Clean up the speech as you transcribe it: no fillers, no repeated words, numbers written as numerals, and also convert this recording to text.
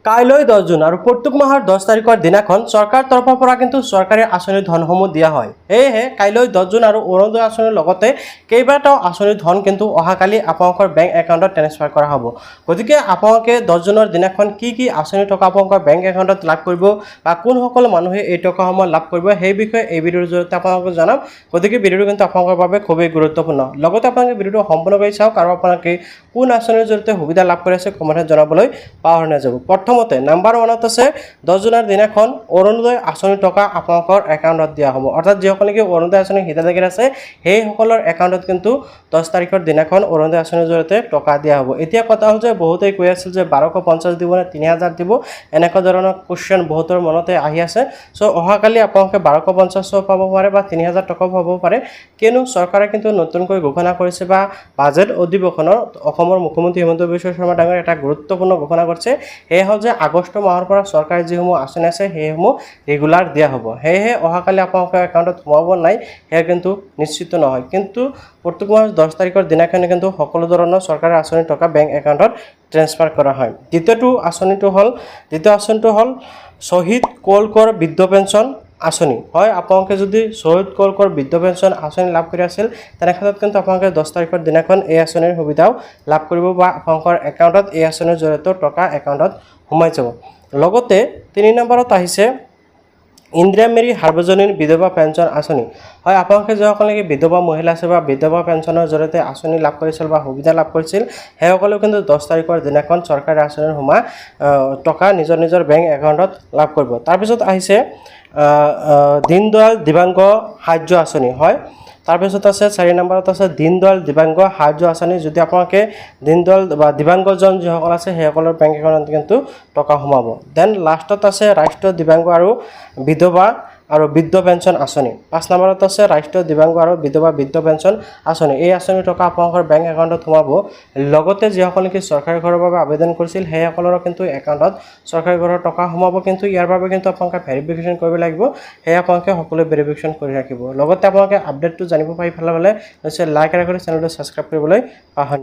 কাইলৈ 10 জুন আৰু প্ৰত্যেক মাহৰ 10 তাৰিখৰ দিনাখন চৰকাৰৰ তৰফৰ পৰা কিন্তু চৰকাৰী আঁচনিৰ ধনসমূহ দিয়া হয়। সেয়েহে কাইলৈ 10 জুন আৰু অৰুণোদয় আঁচনিৰ লগতে কেইবাটাও আঁচনিৰ ধন কিন্তু অহাকালি আপোনালোকৰ বেংক একাউণ্টত ট্ৰেন্সফাৰ কৰা হ'ব। গতিকে আপোনালোকে 10 জুনৰ দিনাখন কি আঁচনি টকা আপোনালোকৰ বেংক একাউণ্টত লাভ কৰিব বা কোনসকল মানুহে এই টকাসমূহ লাভ কৰিব সেই বিষয়ে এই ভিডিঅ'ৰ জৰিয়তে আপোনালোকক জনাম। গতিকে ভিডিঅ'টো কিন্তু আপোনালোকৰ বাবে খুবেই গুৰুত্বপূৰ্ণ। লগতে আপোনালোকে ভিডিঅ'টো সম্পূৰ্ণ কৰি চাওক আৰু আপোনালোকে কোন আঁচনিৰ জৰিয়তে সুবিধা লাভ কৰি আছে কমেণ্টত জনাবলৈ পাহৰি নাযাব। প্ৰথমতে নাম্বাৰ 1ত আছে 10 জুনৰ দিনাখন অৰুণোদয় আঁচনিৰ টকা আপোনালোকৰ একাউণ্টত দিয়া হ'ব। অৰ্থাৎ যিসকলে অৰুণোদয় আঁচনিৰ হিতাধিকাৰী আছে সেইসকলৰ একাউণ্টত কিন্তু 10 তাৰিখৰ দিনাখন অৰুণোদয় আঁচনিৰ জৰিয়তে টকা দিয়া হ'ব। এতিয়া কথা হ'ল যে বহুতেই কৈ আছিল যে 1250 দিব নে 3000 দিব, এনেকুৱা ধৰণৰ কোৱেশ্চন বহুতৰ মনতে আহি আছে। চ' অহাকালি আপোনালোকে 1250 পাব পাৰে বা 3000 টকাও পাব পাৰে, কিয়নো চৰকাৰে কিন্তু নতুনকৈ ঘোষণা কৰিছে বা বাজেট অধিৱেশনৰ অসমৰ মুখ্যমন্ত্ৰী হিমন্ত বিশ্ব শৰ্মা ডাঙৰীয়াই এটা গুৰুত্বপূৰ্ণ ঘোষণা কৰিছে। সেয়া হ'ল যে আগষ্ট মাহৰ পৰা চৰকাৰী যিসমূহ আঁচনি আছে সেইসমূহ ৰেগুলাৰ দিয়া হ'ব। সেয়েহে অহাকালি আপোনালোকৰ একাউণ্টত সোমাব নাই সেয়া কিন্তু নিশ্চিত নহয়, কিন্তু প্ৰত্যেক মাহৰ 10 তাৰিখৰ দিনাখনে কিন্তু সকলো ধৰণৰ চৰকাৰী আঁচনিৰ টকা বেংক একাউণ্টত ট্ৰেন্সফাৰ কৰা হয়। দ্বিতীয় আঁচনিটো হ'ল শ্বহীদ কোলকৰ বৃদ্ধ পেঞ্চন আঁচনি। হয়, আপোনালোকে যদি শ্বহীদ কোলকৰ বৃদ্ধ পেঞ্চন আঁচনি লাভ কৰি আছিল তেনেক্ষেত্ৰত কিন্তু আপোনালোকে 10 তাৰিখৰ দিনাখন এই আঁচনিৰ সুবিধাও লাভ কৰিব বা আপোনালোকৰ একাউণ্টত এই আঁচনিৰ জৰিয়তে টকা একাউণ্টত সোমাই যাব। লগতে 3 নম্বৰত আহিছে ইন্দিৰা মেৰী সাৰ্বজনীন বিধৱা পেঞ্চন আঁচনি। হয়, আপোনালোকে যিসকলে বিধৱা মহিলা আছে বা বিধৱা পেঞ্চনৰ জৰিয়তে আঁচনি লাভ কৰিছিল বা সুবিধা লাভ কৰিছিল সেইসকলেও কিন্তু 10 তাৰিখৰ দিনাখন চৰকাৰী আঁচনিৰ সোমা টকা নিজৰ বেংক একাউণ্টত লাভ কৰিব। তাৰপিছত আহিছে দীনদয়াল দিব্যাংগ সাহায্য আঁচনি। হয়, তাৰপিছত আছে 4 নম্বৰত আছে দীনদয়াল দিব্যাংগ সাহায্য আঁচনি। যদি আপোনালোকে দীনদয়াল বা দিব্যাংগজন যিসকল আছে সেইসকলৰ বেংক একাউণ্টত কিন্তু টকা সোমাব। দেন লাষ্টত আছে ৰাষ্ট্ৰীয় দিব্যাংগ আৰু বিধৱা আৰু বৃদ্ধ পেঞ্চন আঁচনি। 5 নম্বৰত আছে ৰাষ্ট্ৰীয় দিব্যাংগ আৰু বিধৱা বৃদ্ধ পেঞ্চন আঁচনি। এই আঁচনিৰ টকা আপোনালোকৰ বেংক একাউণ্টত সোমাব। লগতে যিসকলে চৰকাৰী ঘৰৰ বাবে আবেদন কৰিছিল সেইসকলৰো কিন্তু একাউণ্টত চৰকাৰী ঘৰৰ টকা সোমাব, কিন্তু ইয়াৰ বাবে কিন্তু আপোনালোকে ভেৰিফিকেশ্যন কৰিব লাগিব। সেয়া আপোনালোকে সকলোৱে ভেৰিফিকেশ্যন কৰি ৰাখিব। লগতে আপোনালোকে আপডেটটো জানিব পাৰি ভাল হ'লে নিশ্চয় লাইক আৰু চেনেলটো ছাবস্ক্ৰাইব কৰিবলৈ পাহৰি